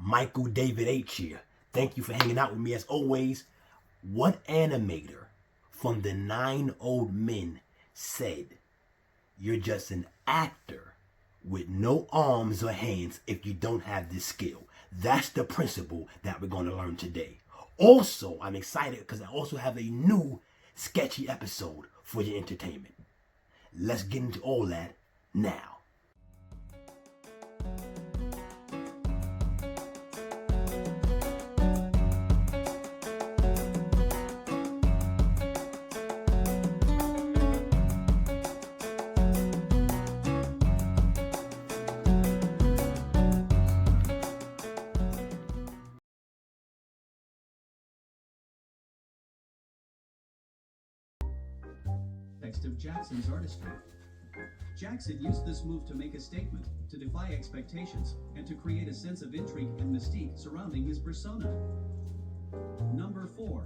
Michael David H here. Thank you for hanging out with me as always. What animator from the 9 Old Men said, "You're just an actor with no arms or hands if you don't have this skill"? That's the principle that we're going to learn today. Also, I'm excited because I also have a new sketchy episode for your entertainment. Let's get into all that now. Text of Jackson's artistry. Jackson used this move to make a statement, to defy expectations, and to create a sense of intrigue and mystique surrounding his persona. Number 4.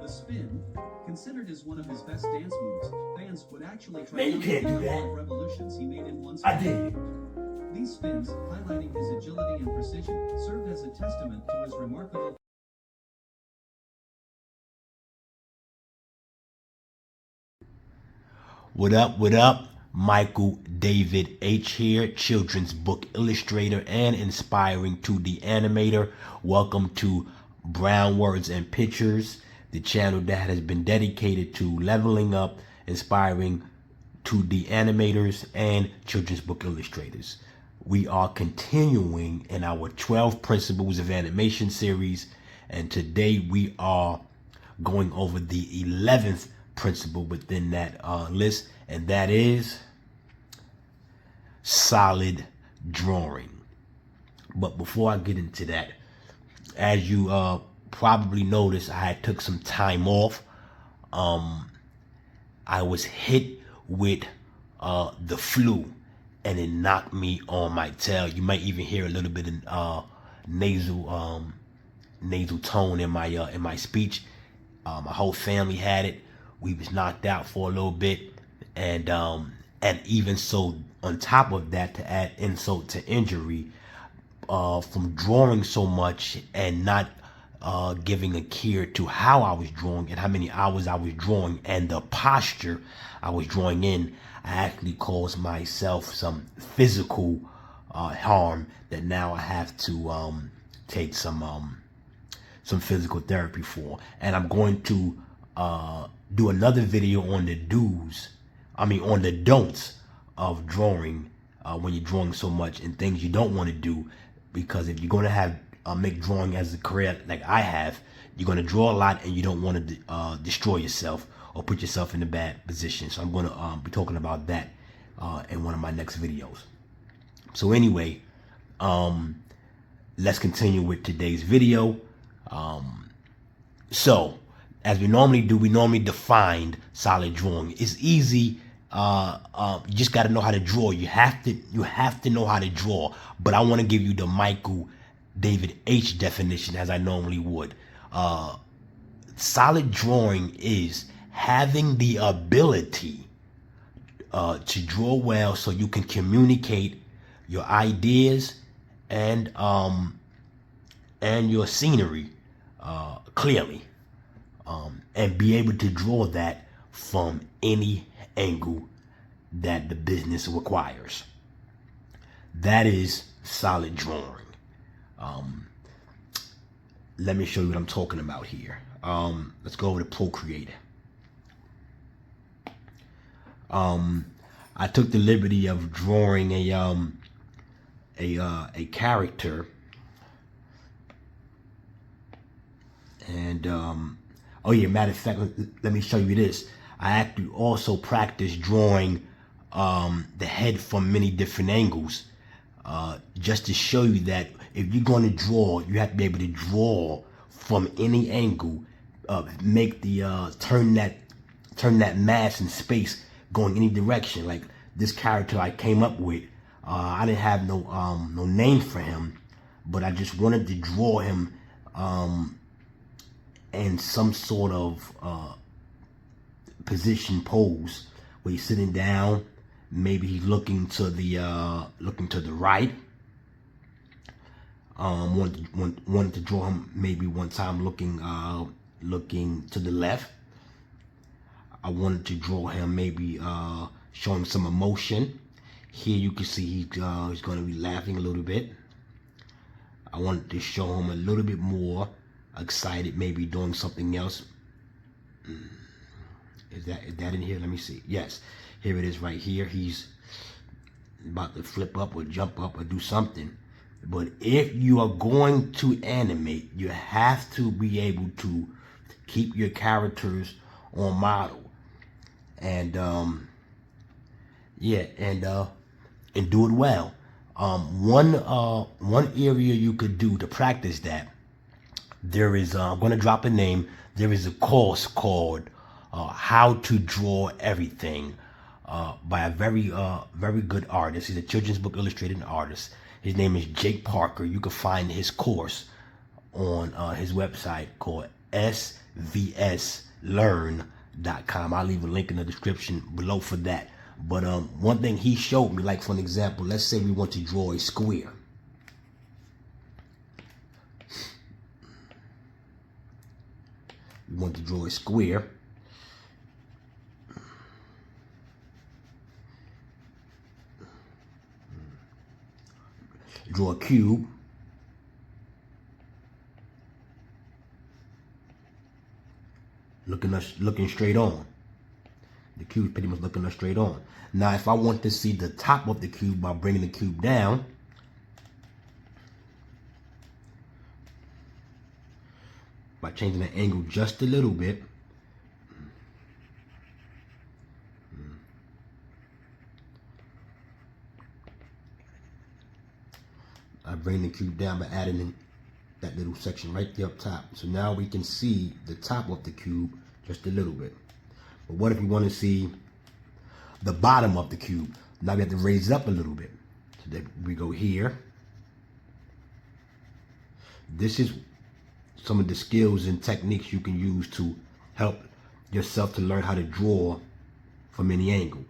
The spin, considered as one of his best dance moves, fans would actually try Man, you can't do that. revolutions he made in one I spin. did. These spins, highlighting his agility and precision, served as a testament to his remarkable What up, what up? Michael David H here, children's book illustrator and inspiring 2D animator. Welcome to Brown Words and Pictures, the channel that has been dedicated to leveling up, inspiring 2D animators and children's book illustrators. We are continuing in our 12 Principles of Animation series, and today we are going over the 11th principle within that list, and that is solid drawing. But before I get into that, as you probably noticed, I had took some time off. I was hit with the flu, and it knocked me on my tail. You might even hear a little bit of nasal tone in my speech. My whole family had it. We was knocked out for a little bit, and even so, on top of that, to add insult to injury, from drawing so much and not giving a care to how I was drawing and how many hours I was drawing and the posture I was drawing in, I actually caused myself some physical harm that now I have to take some physical therapy for. And I'm going to do another video on the on the don'ts of drawing when you're drawing so much, and things you don't want to do, because if you're going to have make drawing as a career like I have, you're going to draw a lot and you don't want to destroy yourself or put yourself in a bad position. So I'm going to be talking about that in one of my next videos. So anyway, let's continue with today's video. So as we normally do, we normally define solid drawing. It's easy. You just got to know how to draw. You have to know how to draw. But I want to give you the Michael David H definition, as I normally would. Solid drawing is having the ability to draw well, so you can communicate your ideas and your scenery clearly, and be able to draw that from any angle that the business requires. That is solid drawing. Let me show you what I'm talking about here. Let's go over to Procreate. I took the liberty of drawing a character, and oh yeah, matter of fact, let me show you this. I actually also practice drawing the head from many different angles, just to show you that if you're going to draw, you have to be able to draw from any angle, make the turn that mass and space going any direction. Like this character I came up with, I didn't have no name for him, but I just wanted to draw him in some sort of position, pose, where he's sitting down. Maybe he's looking to the right, Wanted to draw him maybe one time looking to the left. I wanted to draw him maybe showing some emotion. Here you can see he's going to be laughing a little bit. I wanted to show him a little bit more excited, maybe doing something else. Is that in here? Let me see. Yes, here it is right here. He's about to flip up or jump up or do something. But if you are going to animate, you have to be able to keep your characters on model. And yeah, and do it well. One area you could do to practice that, there is I'm going to drop a name. There is a course called How to Draw Everything by a very good artist. He's a children's book illustrated artist. His name is Jake Parker. You can find his course on his website called svslearn.com. I'll leave a link in the description below for that. But one thing he showed me, like for an example, let's say we want to draw a square. We want to draw a square. Draw a cube. Looking straight on. The cube is pretty much looking us straight on. Now, if I want to see the top of the cube by bringing the cube down, by changing the angle just a little bit, I bring the cube down by adding in that little section right there up top. So now we can see the top of the cube just a little bit. But what if we want to see the bottom of the cube? Now we have to raise it up a little bit. So then we go here. This is some of the skills and techniques you can use to help yourself to learn how to draw from any angle.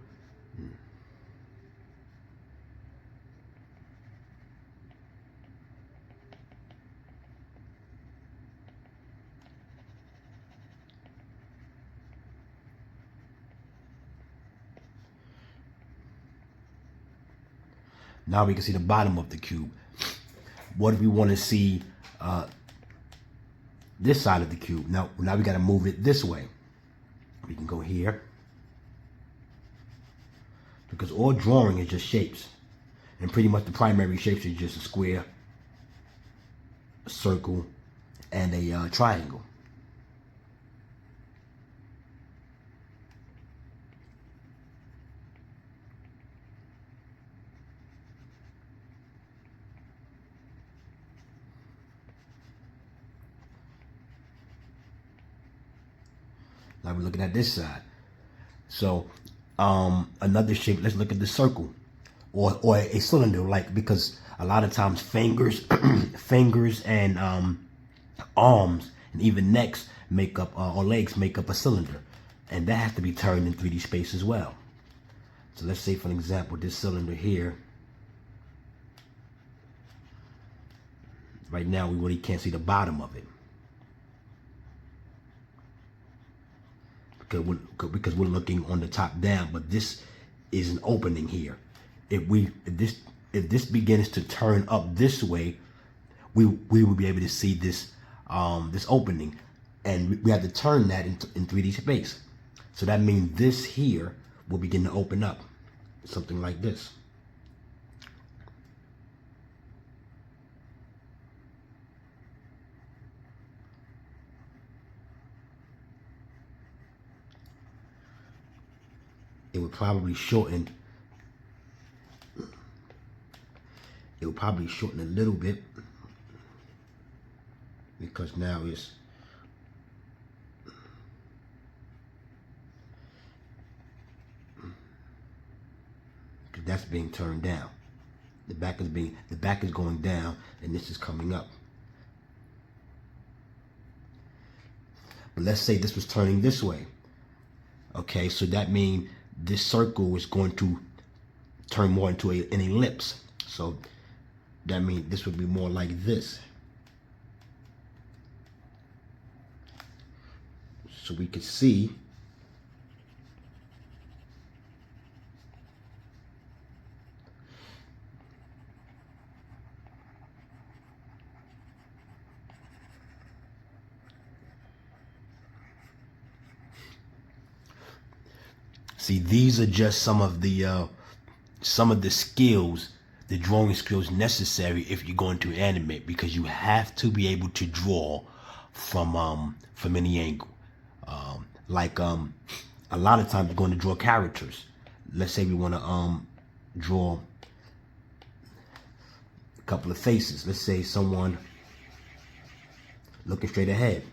Now we can see the bottom of the cube. What if we want to see this side of the cube? Now we got to move it this way. We can go here. Because all drawing is just shapes. And pretty much the primary shapes is just a square, a circle, and a triangle. Now we're looking at this side. So another shape, let's look at the circle or a cylinder, like, because a lot of times fingers fingers and arms and even necks make up or legs make up a cylinder, and that has to be turned in 3D space as well. So let's say, for an example, this cylinder here, right now we really can't see the bottom of it. Because we're looking on the top down, but this is an opening here. If this begins to turn up this way, we will be able to see this this opening, and we have to turn that in 3D space. So that means this here will begin to open up, something like this. It would probably shorten. It would probably shorten a little bit because now it's because that's being turned down. The back is going down, and this is coming up. But let's say this was turning this way. Okay, so that means this circle is going to turn more into an ellipse. So that means this would be more like this. So we could see these are just some of the skills, the drawing skills necessary if you're going to animate, because you have to be able to draw from any angle. A lot of times we're going to draw characters. Let's say we want to draw a couple of faces. Let's say someone looking straight ahead.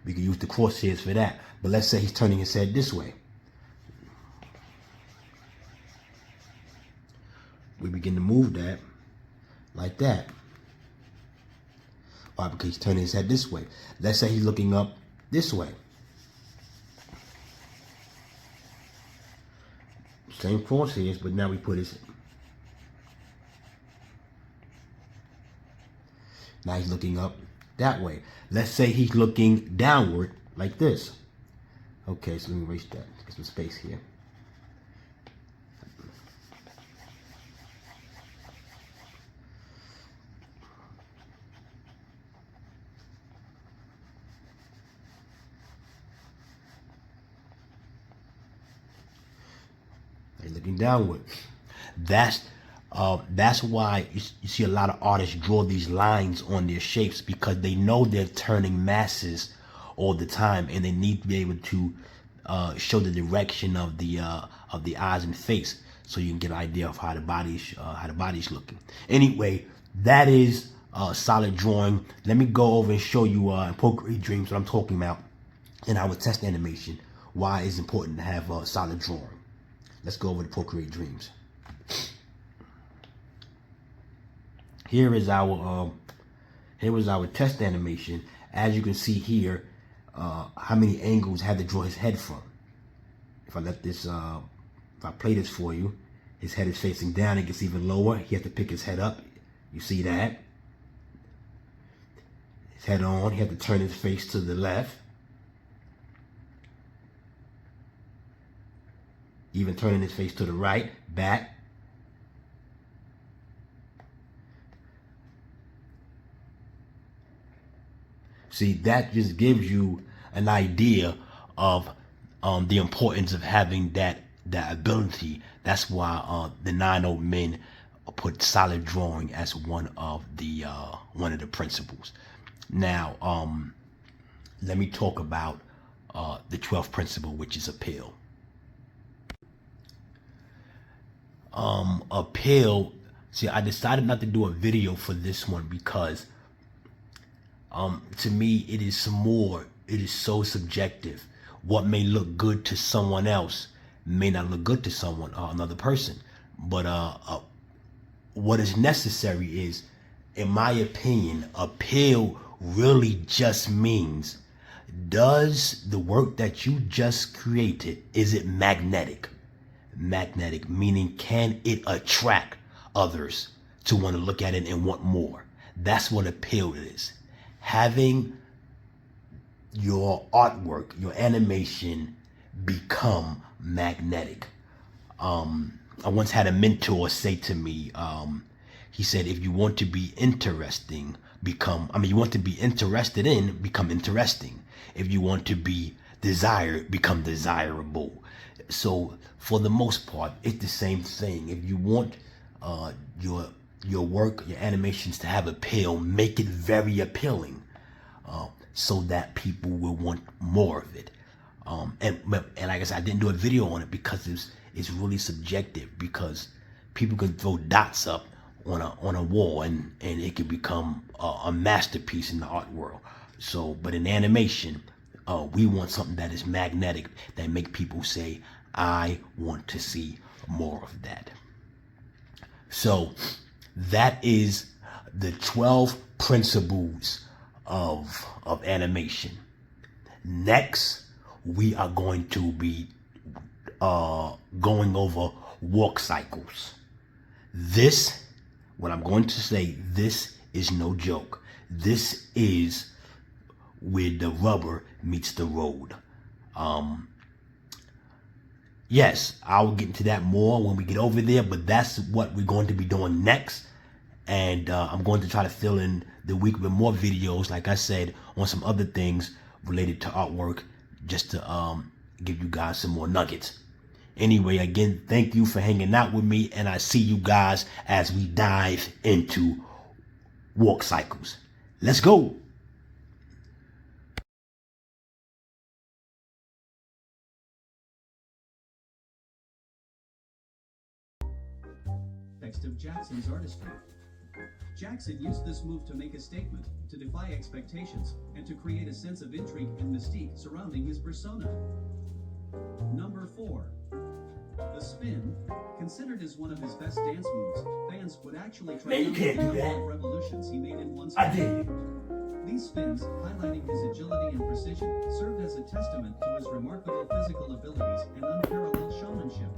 We can use the crosshairs for that. But let's say he's turning his head this way. We begin to move that like that. Why? Because he's turning his head this way. Let's say he's looking up this way. Same crosshairs, but now we put his... Now he's looking up that way. Let's say he's looking downward like this. Okay, so let me erase that. Get some space here. He's looking downward. That's why you see a lot of artists draw these lines on their shapes, because they know they're turning masses all the time, and they need to be able to show the direction of the eyes and face, so you can get an idea of how the body's looking. Anyway, that is solid drawing. Let me go over and show you in Procreate Dreams what I'm talking about in our test animation, why it's important to have solid drawing. Let's go over to Procreate Dreams. Here is our test animation. As you can see here, how many angles I had to draw his head from. If I let this, if I play this for you, his head is facing down. It gets even lower. He has to pick his head up. You see that? His head on. He had to turn his face to the left. Even turning his face to the right, back. See, that just gives you an idea of the importance of having that ability. That's why the 9/0 men put solid drawing as one of the principles. Now, let me talk about the 12th principle, which is appeal. Appeal. See, I decided not to do a video for this one because to me it is so subjective. What may look good to someone else may not look good to another person. But what is necessary is, in my opinion, appeal really just means, does the work that you just created, is it magnetic? Magnetic, meaning can it attract others to want to look at it and want more? That's what appeal is. Having your artwork, your animation become magnetic. I once had a mentor say to me, he said, if you want to be interesting, you want to be interested in, become interesting. If you want to be desired, become desirable. So for the most part, it's the same thing. If you want your work, your animations to have appeal, make it very appealing, so that people will want more of it. And like I said, I didn't do a video on it because it's really subjective, because people can throw dots up on a wall and it can become a masterpiece in the art world. So, but in animation, we want something that is magnetic, that make people say, I want to see more of that. So that is the 12 principles of animation. Next, we are going to be going over walk cycles. This, what I'm going to say, this is no joke. This is where the rubber meets the road. Yes, I will get into that more when we get over there, but that's what we're going to be doing next. And I'm going to try to fill in the week with more videos, like I said, on some other things related to artwork, just to give you guys some more nuggets. Anyway, again, thank you for hanging out with me, and I see you guys as we dive into walk cycles. Let's go. Text of Jackson's artistry. Jackson used this move to make a statement, to defy expectations, and to create a sense of intrigue and mystique surrounding his persona. Number 4. The spin, considered as one of his best dance moves, fans would actually try Man, you can't do the number that. of revolutions he made in one I spin. did. These spins, highlighting his agility and precision, served as a testament to his remarkable physical abilities and unparalleled showmanship.